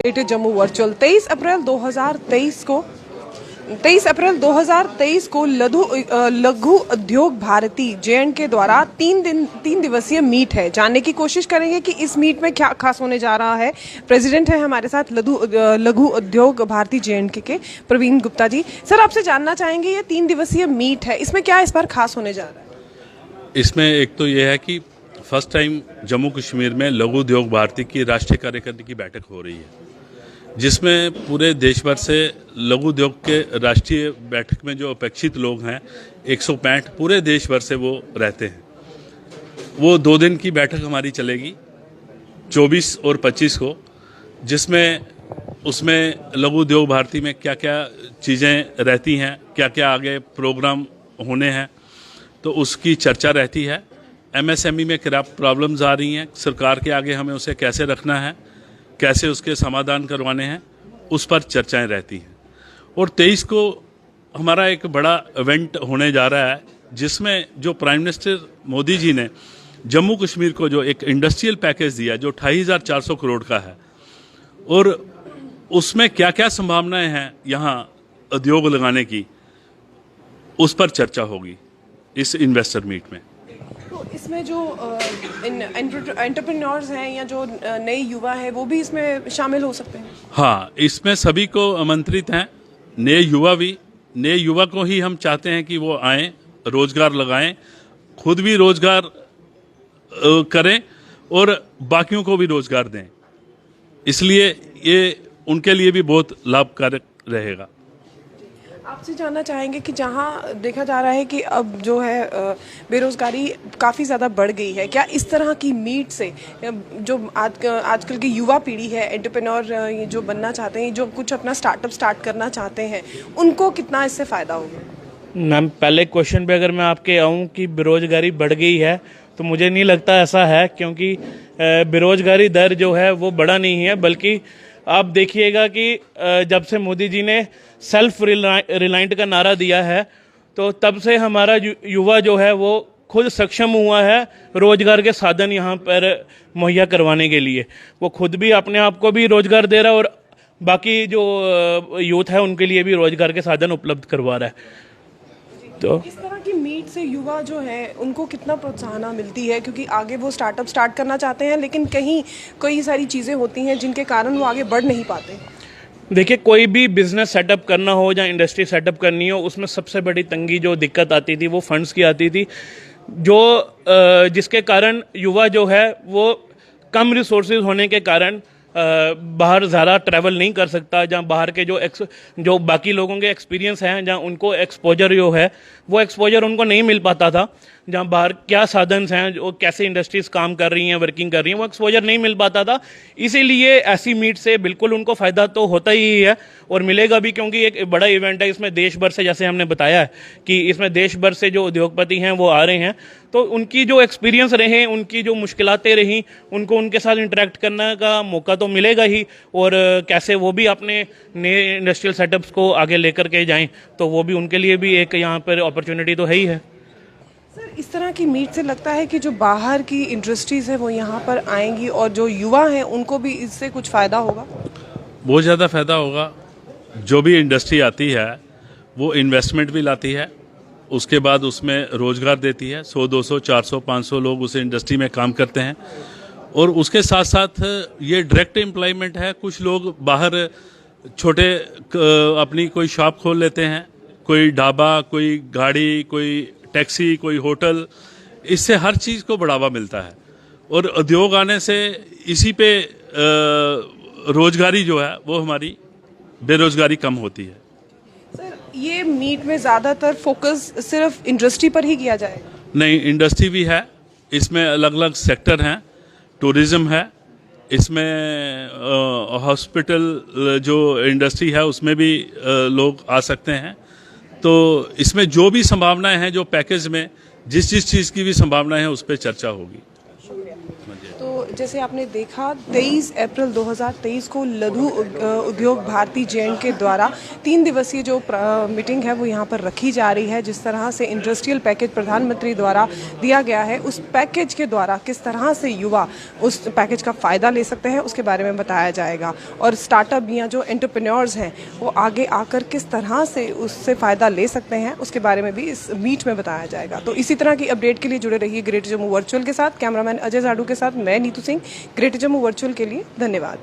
Jammu virtual 23 अप्रैल 2023 को लघु उद्योग भारती JNK द्वारा 3 दिवसीय मीट है। जानने की कोशिश करेंगे कि इस मीट में क्या खास होने जा रहा है। प्रेसिडेंट है हमारे साथ लघु उद्योग भारती JNK के प्रवीण गुप्ता जी। सर, आपसे जानना चाहेंगे, ये 3 दिवसीय मीट है, इसमें क्या इस बार खास होने जा रहा है? इसमें एक तो ये है कि फर्स्ट टाइम जम्मू कश्मीर में लघु उद्योग भारती की राष्ट्रीय कार्यकारिणी की बैठक हो रही है, जिसमें पूरे देश भर से लघु उद्योग के राष्ट्रीय बैठक में जो अपेक्षित लोग हैं 165 पूरे देश भर से वो रहते हैं। वो 2 दिन की बैठक हमारी चलेगी 24 और 25 को, जिसमें उसमें लघु उद्योग भारती में क्या क्या चीज़ें रहती हैं, क्या क्या आगे प्रोग्राम होने हैं, तो उसकी चर्चा रहती है। MSME में क्या प्रॉब्लम्स आ रही हैं, सरकार के आगे हमें उसे कैसे रखना है, कैसे उसके समाधान करवाने हैं, उस पर चर्चाएं रहती हैं। और 23 को हमारा एक बड़ा इवेंट होने जा रहा है, जिसमें जो प्राइम मिनिस्टर मोदी जी ने जम्मू कश्मीर को जो एक इंडस्ट्रियल पैकेज दिया जो 28,400 करोड़ का है, और उसमें क्या क्या संभावनाएं हैं यहाँ उद्योग लगाने की, उस पर चर्चा होगी इस इन्वेस्टर मीट में। तो इसमें जो एंटरप्रेन्योर्स हैं या जो नए युवा हैं, वो भी इसमें शामिल हो सकते हैं? हाँ, इसमें सभी को आमंत्रित हैं, नए युवा को ही हम चाहते हैं कि वो आएं, रोजगार लगाएं, खुद भी रोजगार करें और बाकियों को भी रोजगार दें। इसलिए ये उनके लिए भी बहुत लाभकारक रहेगा। आपसे जानना चाहेंगे कि जहां देखा जा रहा है कि अब जो है बेरोजगारी काफ़ी ज़्यादा बढ़ गई है, क्या इस तरह की मीट से जो आजकल की युवा पीढ़ी है, एंटरप्रेन्योर जो बनना चाहते हैं, जो कुछ अपना स्टार्टअप स्टार्ट करना चाहते हैं, उनको कितना इससे फ़ायदा होगा? मैम, पहले क्वेश्चन पे अगर मैं आपके आऊँ कि बेरोजगारी बढ़ गई है, तो मुझे नहीं लगता ऐसा है, क्योंकि बेरोजगारी दर जो है वो बढ़ा नहीं है, बल्कि आप देखिएगा कि जब से मोदी जी ने सेल्फ रिलायंट का नारा दिया है, तो तब से हमारा युवा जो है वो खुद सक्षम हुआ है रोजगार के साधन यहाँ पर मुहैया करवाने के लिए। वो खुद भी अपने आप को भी रोजगार दे रहा है और बाकी जो यूथ है उनके लिए भी रोजगार के साधन उपलब्ध करवा रहा है। तो इस तरह की मीट से युवा जो है उनको कितना प्रोत्साहन मिलती है, क्योंकि आगे वो स्टार्टअप स्टार्ट करना चाहते हैं, लेकिन कई सारी चीज़ें होती हैं जिनके कारण वो आगे बढ़ नहीं पाते। देखिए, कोई भी बिजनेस सेटअप करना हो या इंडस्ट्री सेटअप करनी हो, उसमें सबसे बड़ी तंगी जो दिक्कत आती थी वो फंड्स की आती थी, जिसके कारण युवा जो है वो कम रिसोर्सेज होने के कारण बाहर ज़्यादा ट्रैवल नहीं कर सकता, जहाँ बाहर के जो बाकी लोगों के एक्सपीरियंस हैं, जहाँ उनको एक्सपोजर जो है वो एक्सपोजर उनको नहीं मिल पाता था, जहाँ बाहर क्या साधन हैं, जो कैसे इंडस्ट्रीज काम कर रही हैं, वर्किंग कर रही हैं, वो एक्सपोजर नहीं मिल पाता था। इसीलिए ऐसी मीट से बिल्कुल उनको फ़ायदा तो होता ही है और मिलेगा भी, क्योंकि एक बड़ा इवेंट है। इसमें देश भर से, जैसे हमने बताया है कि इसमें देश भर से जो उद्योगपति हैं वो आ रहे हैं, तो उनकी जो एक्सपीरियंस रहे, उनकी जो मुश्किलातें रहीं, उनको उनके साथ इंटरेक्ट करने का मौका तो मिलेगा ही, और कैसे वो भी अपने नए इंडस्ट्रियल सेटअप्स को आगे लेकर के जाएं, तो वो भी उनके लिए भी एक यहाँ पर अपॉर्चुनिटी तो है ही है। सर, इस तरह की मीट से लगता है कि जो बाहर की इंडस्ट्रीज़ है वो यहाँ पर आएंगी और जो युवा हैं उनको भी इससे कुछ फ़ायदा होगा? बहुत ज़्यादा फ़ायदा होगा। जो भी इंडस्ट्री आती है वो इन्वेस्टमेंट भी लाती है, उसके बाद उसमें रोज़गार देती है। 100, 200, 400, 500 लोग उस इंडस्ट्री में काम करते हैं, और उसके साथ साथ ये डायरेक्ट एम्प्लॉयमेंट है। कुछ लोग बाहर छोटे अपनी कोई शॉप खोल लेते हैं, कोई ढाबा, कोई गाड़ी, कोई टैक्सी, कोई होटल, इससे हर चीज़ को बढ़ावा मिलता है। और उद्योग आने से इसी पे रोजगारी जो है वो हमारी बेरोजगारी कम होती है। सर, ये मीट में ज़्यादातर फोकस सिर्फ इंडस्ट्री पर ही किया जाएगा? नहीं, इंडस्ट्री भी है, इसमें अलग अलग सेक्टर हैं, टूरिज़्म है, इसमें हॉस्पिटल जो इंडस्ट्री है उसमें भी लोग आ सकते हैं। तो इसमें जो भी संभावनाएं हैं, जो पैकेज में जिस चीज़ की भी संभावनाएं हैं, उस पर चर्चा होगी। तो जैसे आपने देखा 23 अप्रैल 2023 को लघु उद्योग भारती जे&के द्वारा 3 दिवसीय जो मीटिंग है वो यहाँ पर रखी जा रही है। जिस तरह से इंडस्ट्रियल पैकेज प्रधानमंत्री द्वारा दिया गया है, उस पैकेज के द्वारा किस तरह से युवा उस पैकेज का फ़ायदा ले सकते हैं उसके बारे में बताया जाएगा। और स्टार्टअप या जो एंटरप्रेन्योर्स हैं वो आगे आकर किस तरह से उससे फ़ायदा ले सकते हैं उसके बारे में भी इस मीट में बताया जाएगा। तो इसी तरह की अपडेट के लिए जुड़े रहिए ग्रेटर जम्मू वर्चुअल के साथ। कैमरामैन अजय जाडू के साथ मैं नीतू सिंह। ग्रेटर जम्मू वर्चुअल के लिए धन्यवाद।